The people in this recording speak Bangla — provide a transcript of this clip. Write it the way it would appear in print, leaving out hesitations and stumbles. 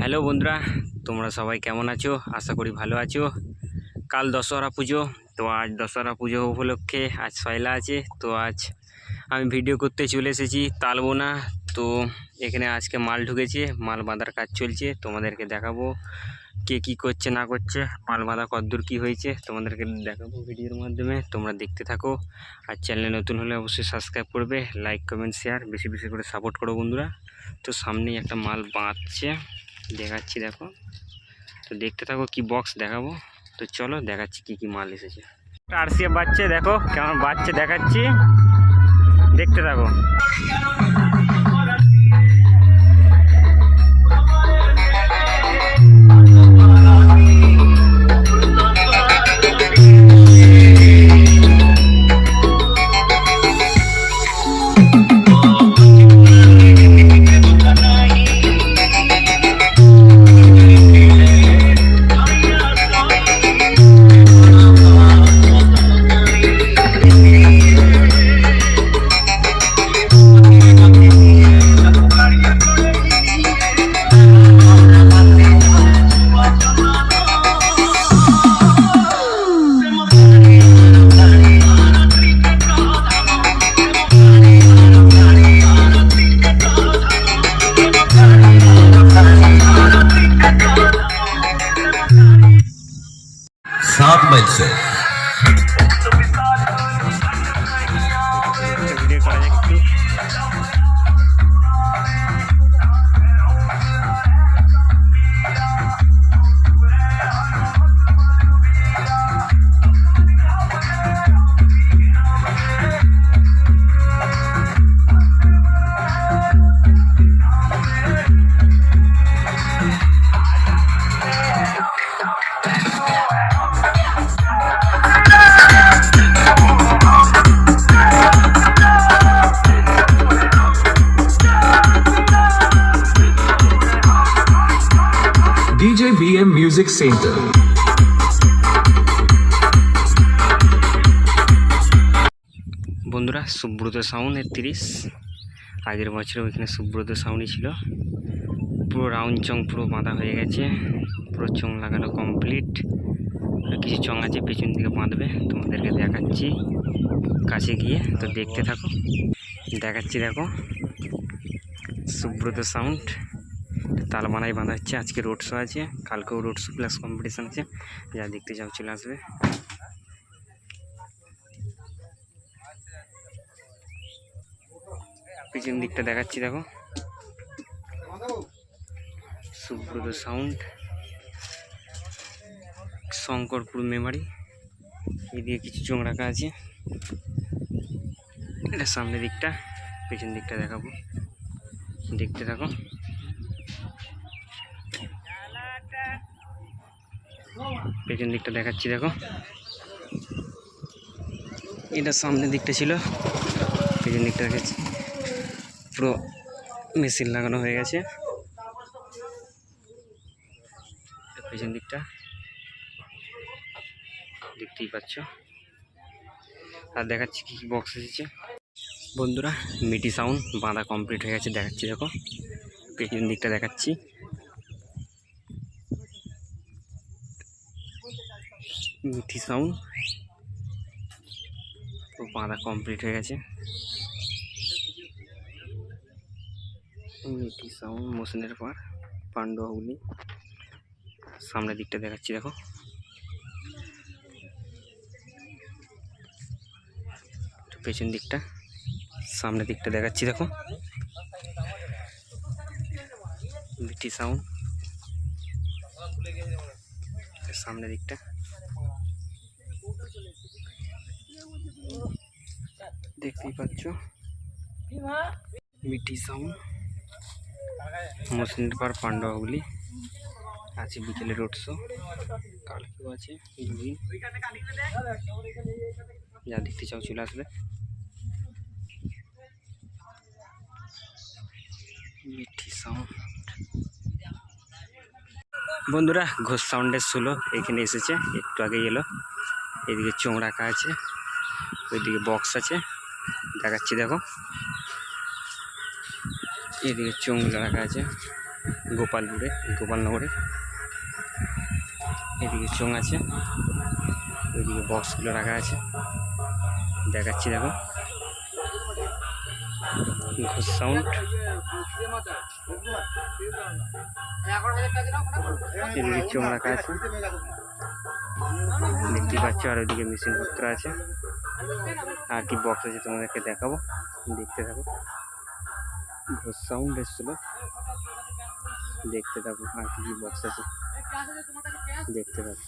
হ্যালো বন্ধুরা, তোমরা সবাই কেমন আছো? আশা করি ভালো আছো। কাল দশহরা পুজো, তো আজ দশহরা পুজো উপলক্ষে আজ সয়লা আছে। তো আজ আমি ভিডিও করতে চলে এসেছি তালবোনা। তো এখানে আজকে মাল ঢুকেছে, মাল বাঁধার কাজ চলছে। তোমাদেরকে দেখাবো কে কী করছে না করছে, মাল বাঁধা কতদূর কী হয়েছে তোমাদেরকে দেখাবো ভিডিওর মাধ্যমে। তোমরা দেখতে থাকো। আর চ্যানেলে নতুন হলে অবশ্যই সাবস্ক্রাইব করবে, লাইক কমেন্ট শেয়ার বেশি বেশি করে সাপোর্ট করো বন্ধুরা। তো সামনেই একটা মাল বাঁধছে, দেখাচ্ছি দেখো। তো দেখতে থাকো, কি বক্স দেখাবো। তো চলো দেখাচ্ছি কি কি মাল এসেছে। আরসিএফ বাচ্চা দেখো কেমন বাচ্চা, দেখাচ্ছি দেখতে থাকো। सात मई से DJ BM Music Center. বন্ধুরা, সুব্রত সাউন্ড 30 আগের বছর ওইখানে সুব্রত সাউন্ডই ছিল। পুরো রাউন্ড চং পুরো বাঁধা হয়ে গেছে, পুরো চং লাগানো কমপ্লিট। আর কিছু চং আছে পেছন দিকে বাঁধবে, তোমাদেরকে দেখাচ্ছি কাছে গিয়ে। তো দেখতে থাকো, দেখাচ্ছি দেখো সুব্রত সাউন্ড তালবানায় বাঁধা হচ্ছে। আজকে রোড শো আছে, কালকেও রোড শো প্লাস কম্পিটিশান আছে। যা দেখতে চাও চলে আসবে। পিছন দিকটা দেখাচ্ছি দেখো, সুব্রত সাউন্ড শঙ্করপুর মেমারি। এদিকে কিছু চোখ রাখা আছে, এটা সামনের দিকটা। পেছন দিকটা দেখাবো, দেখতে থাকো। পেছন দিকটা দেখাচ্ছি দেখো, এটা সামনের দিকটা ছিল, পেছন দিকটা দেখাচ্ছি। পুরো মেশিন লাগানো হয়ে গেছে পেছন দিকটা, দেখতেই পাচ্ছ। আর দেখাচ্ছি কি কি বক্স এসেছে বন্ধুরা। মিটি সাউন্ড বাঁধা কমপ্লিট হয়ে গেছে, দেখাচ্ছি দেখো। পেছন দিকটা দেখাচ্ছি, মিটি সাউন্ড বাঁধা কমপ্লিট হয়ে গেছে। মিটি সাউন্ড মোশনের পার পান্ডুয়াগুলি। সামনের দিকটা দেখাচ্ছি দেখো, পেছন দিকটা সামনের দিকটা দেখাচ্ছি দেখো। মিটি সাউন্ড সামনের দিকটা, দেখতেই পাচ্ছ। মিটি সাউন্ড মোশনের পার পান্ডুয়াগুলি আছে। বিকেলে রোড শো, কালকেও আছে দুদিন। যা দেখতে চাও চলে আসবে। মিটি সাউন্ড বন্ধুরা, ঘোষ সাউন্ডের 16 এখানে এসেছে, একটু আগে এলো। এদিকে চোং রাখা আছে, ওইদিকে বক্স আছে, দেখাচ্ছি দেখো। এদিকে চোঙগুলো রাখা আছে, গোপালনগরে। এদিকে চোং আছে, ওইদিকে বক্সগুলো রাখা আছে, দেখাচ্ছি দেখো। ঘোষ সাউন্ড, এদিকে চোং রাখা আছে দেখতে পাচ্ছ, আর ওইদিকে মেশিন পত্র আছে। আর কি বক্স আছে তোমাদেরকে দেখাবো, দেখতে থাকো। ঘোষ সাউন্ড এসছিল, দেখতে থাকো। আর কি বক্স আছে দেখতে থাকো।